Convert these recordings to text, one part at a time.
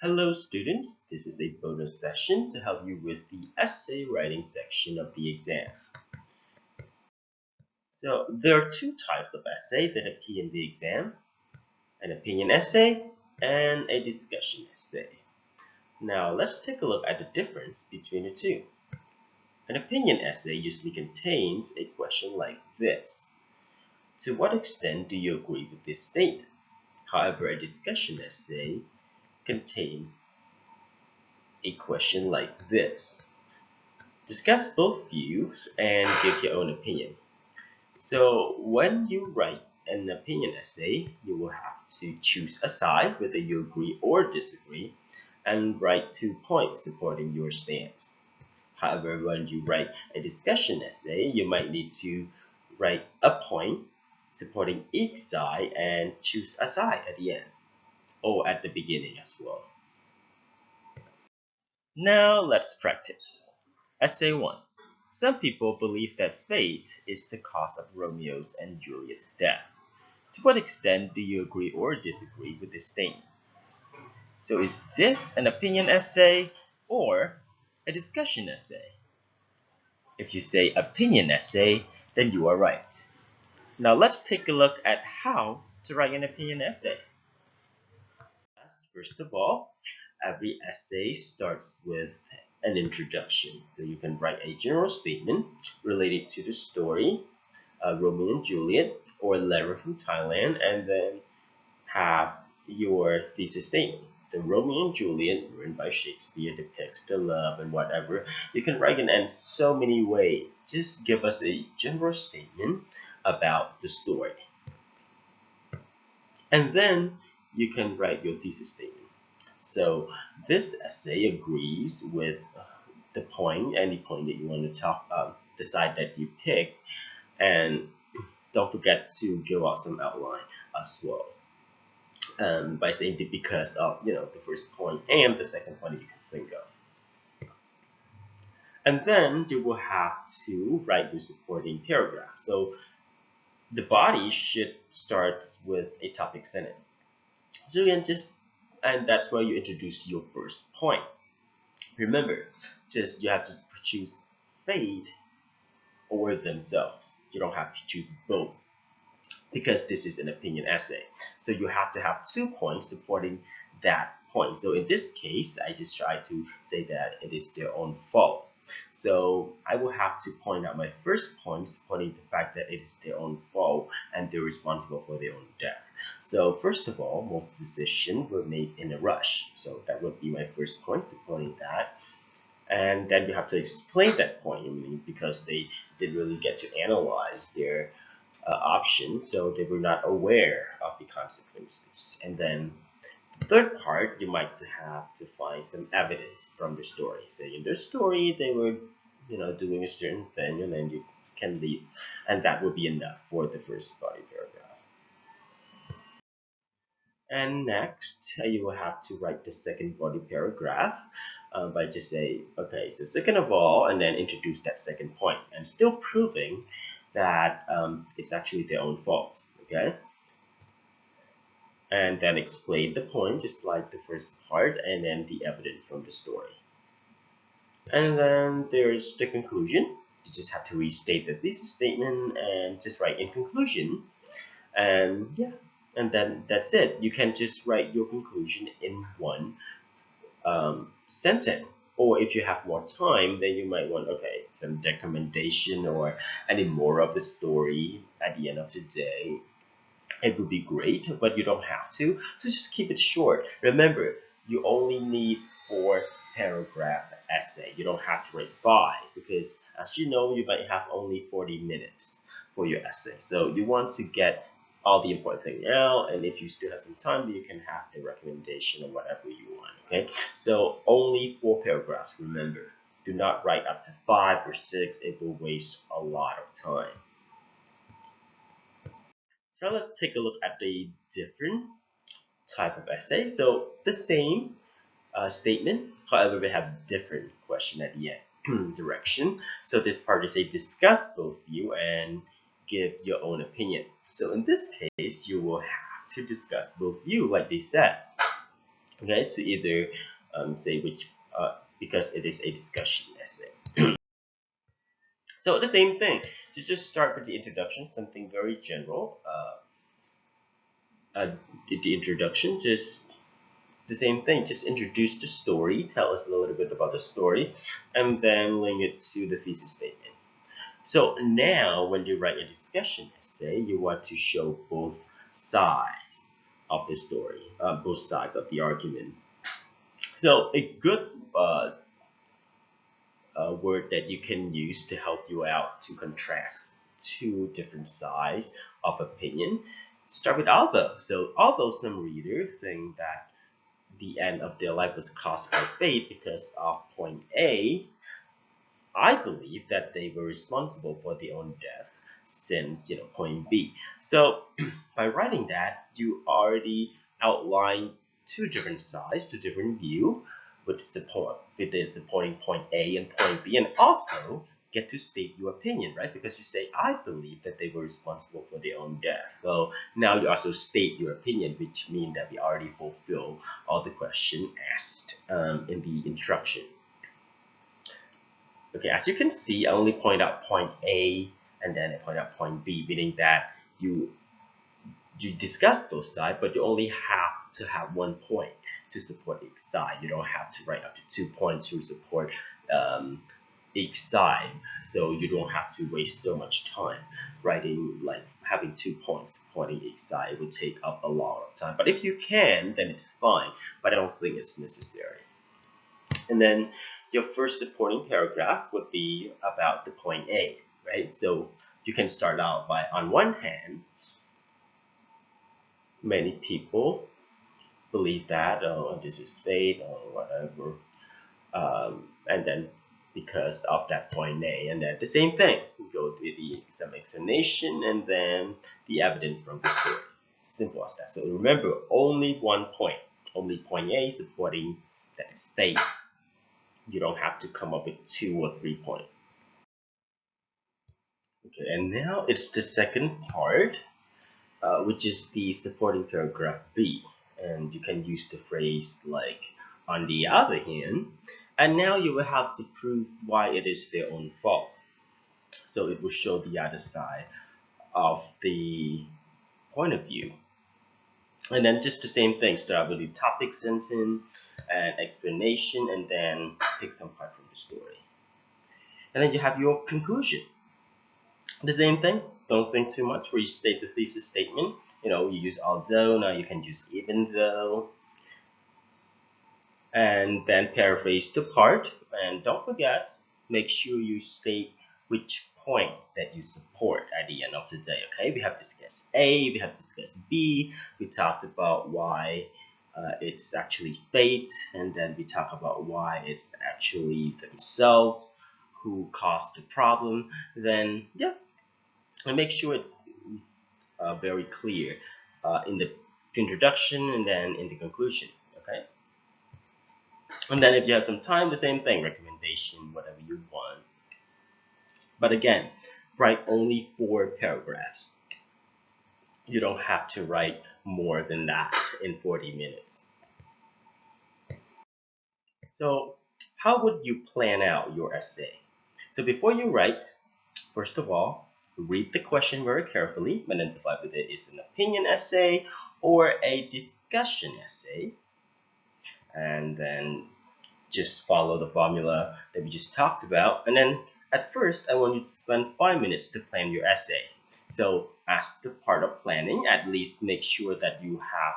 Hello students, this is a bonus session to help you with the essay writing section of the exam. So there are two types of essay that appear in the exam, an opinion essay and a discussion essay. Now let's take a look at the difference between the two. An opinion essay usually contains a question like this: to what extent do you agree with this statement? However, a discussion essay contains a question like this: discuss both views and give your own opinion. So when you write an opinion essay, you will have to choose a side whether you agree or disagree and write 2 points supporting your stance. However, when you write a discussion essay, you might need to write a point supporting each side and choose a side at the end or at the beginning as well. Now let's practice. Essay 1. Some people believe that fate is the cause of Romeo's and Juliet's death. To what extent do you agree or disagree with this statement? So is this an opinion essay or a discussion essay? If you say opinion essay, then you are right. Now let's take a look at how to write an opinion essay. First of all, every essay starts with an introduction. So you can write a general statement related to the story, Romeo and Juliet, or Letter from Thailand, and then have your thesis statement. So Romeo and Juliet, written by Shakespeare, depicts the love and whatever. You can write it in so many ways. Just give us a general statement about the story. And then you can write your thesis statement. So this essay agrees with the point, any point that you want to talk about, the side that you pick, and don't forget to give out some outline as well. By saying that because of the first point and the second point that you can think of. And then you will have to write your supporting paragraph. So the body should start with a topic sentence. So you can and that's where you introduce your first point. Remember, you have to choose fate or themselves. You don't have to choose both because this is an opinion essay. So you have to have 2 points supporting that point. So in this case, I just try to say that it is their own fault. So I will have to point out my first point supporting the fact that it is their own fault and they're responsible for their own death. So first of all, most decisions were made in a rush. So that would be my first point supporting that. And then you have to explain that point because they didn't really get to analyze their options, so they were not aware of the consequences. And then the third part, you might have to find some evidence from the story. Say in their story, they were, doing a certain thing, and then you can leave, and that would be enough for the first body paragraph. And next, you will have to write the second body paragraph by just say, okay, so second of all, and then introduce that second point, and still proving that it's actually their own faults, okay? And then explain the point, just like the first part, and then the evidence from the story. And then there's the conclusion. You just have to restate the thesis statement and just write in conclusion. And yeah, and then that's it. You can just write your conclusion in one sentence. Or if you have more time, then you might want, okay, some recommendation or any more of the story at the end of the day. It would be great, but you don't have to. So just keep it short. Remember, you only need 4 paragraph essay. You don't have to write 5 because, as you know, you might have only 40 minutes for your essay. So you want to get all the important thing out, and if you still have some time, you can have the recommendation or whatever you want. Okay, so only 4 paragraphs. Remember, do not write up to 5 or 6. It will waste a lot of time. So let's take a look at the different type of essay. So the same statement, however, we have different question at the end. Direction. So this part is a discuss both view and give your own opinion. So in this case, you will have to discuss both view, like they said. Okay, to either say which because it is a discussion essay. So the same thing. To just start with the introduction, something very general. The introduction, just the same thing. Just introduce the story, tell us a little bit about the story, and then link it to the thesis statement. So now, when you write a discussion essay, you want to show both sides of the story, both sides of the argument. So a good word that you can use to help you out to contrast two different sides of opinion. Start with although. So although some readers think that the end of their life was caused by fate because of point A, I believe that they were responsible for their own death since point B. So by writing that, you already outline two different sides, two different view with the supporting point A and point B, and also get to state your opinion, right? Because you say, I believe that they were responsible for their own death. So now you also state your opinion, which means that we already fulfill all the question asked in the instruction. Okay, as you can see, I only point out point A and then I point out point B, meaning that you discuss both sides, but you only have to have one point to support each side. You don't have to write up to 2 points to support each side, so you don't have to waste so much time writing, like having 2 points supporting each side. It would take up a lot of time, but if you can, then it's fine, but I don't think it's necessary. And then your first supporting paragraph would be about the point A, right? So you can start out by, on one hand, many people believe that, oh, this is fate or whatever, and then because of that point A, and then the same thing, we go to some explanation and then the evidence from the story. Simple as that. So remember, only one point, only point A supporting that is fate. You don't have to come up with 2 or 3 points. Okay, and now it's the second part, which is the supporting paragraph B. And you can use the phrase like, on the other hand, and now you will have to prove why it is their own fault. So it will show the other side of the point of view. And then just the same thing, start with the topic sentence and explanation, and then pick some part from the story. And then you have your conclusion. The same thing, don't think too much where you state the thesis statement. You use although, now you can use even though. And then paraphrase the part. And don't forget, make sure you state which point that you support at the end of the day, okay? We have discussed A, we have discussed B, we talked about why it's actually fate, and then we talk about why it's actually themselves who caused the problem. Then, yeah, and make sure it's very clear in the introduction and then in the conclusion, okay? And then if you have some time, the same thing, recommendation, whatever you want. But again, write only 4 paragraphs. You don't have to write more than that in 40 minutes. So how would you plan out your essay? So before you write, first of all, read the question very carefully, identify whether it is an opinion essay or a discussion essay, and then just follow the formula that we just talked about. And then at first, I want you to spend 5 minutes to plan your essay. So as the part of planning, at least make sure that you have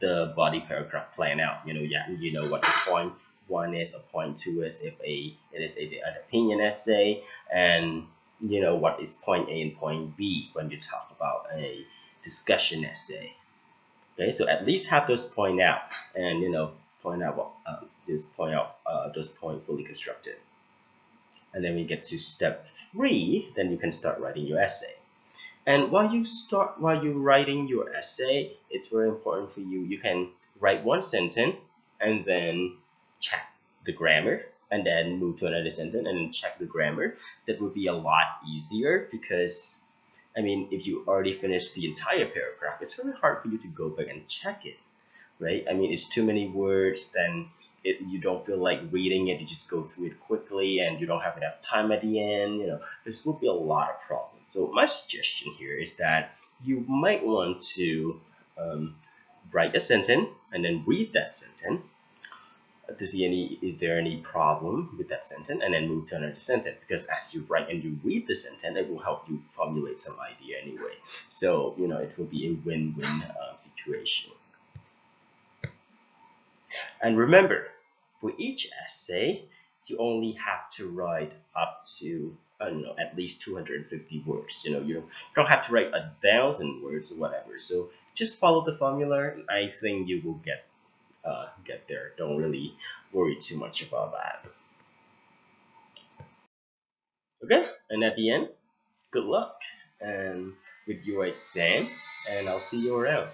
the body paragraph planned out. You know what the point 1 is or point 2 is if it is an opinion essay, and you know what is point A and point B when you talk about a discussion essay. Okay, so at least have those point out, and point out those point fully constructed. And then we get to step 3, then you can start writing your essay. And while you're writing your essay, it's very important for you. You can write one sentence and then check the grammar, and then move to another sentence and then check the grammar. That would be a lot easier because, I mean, if you already finished the entire paragraph, it's very hard for you to go back and check it. right? I mean, it's too many words, then you don't feel like reading it, you just go through it quickly and you don't have enough time at the end, this will be a lot of problems. So my suggestion here is that you might want to um, write a sentence and then read that sentence to see is there any problem with that sentence, and then move to another sentence, because as you write and you read the sentence, it will help you formulate some idea anyway. So it will be a win-win situation. And remember, for each essay, you only have to write up to, I don't know, at least 250 words. You don't have to write 1,000 words or whatever. So just follow the formula. I think you will get there. Don't really worry too much about that. Okay, and at the end, good luck and with your exam, and I'll see you around.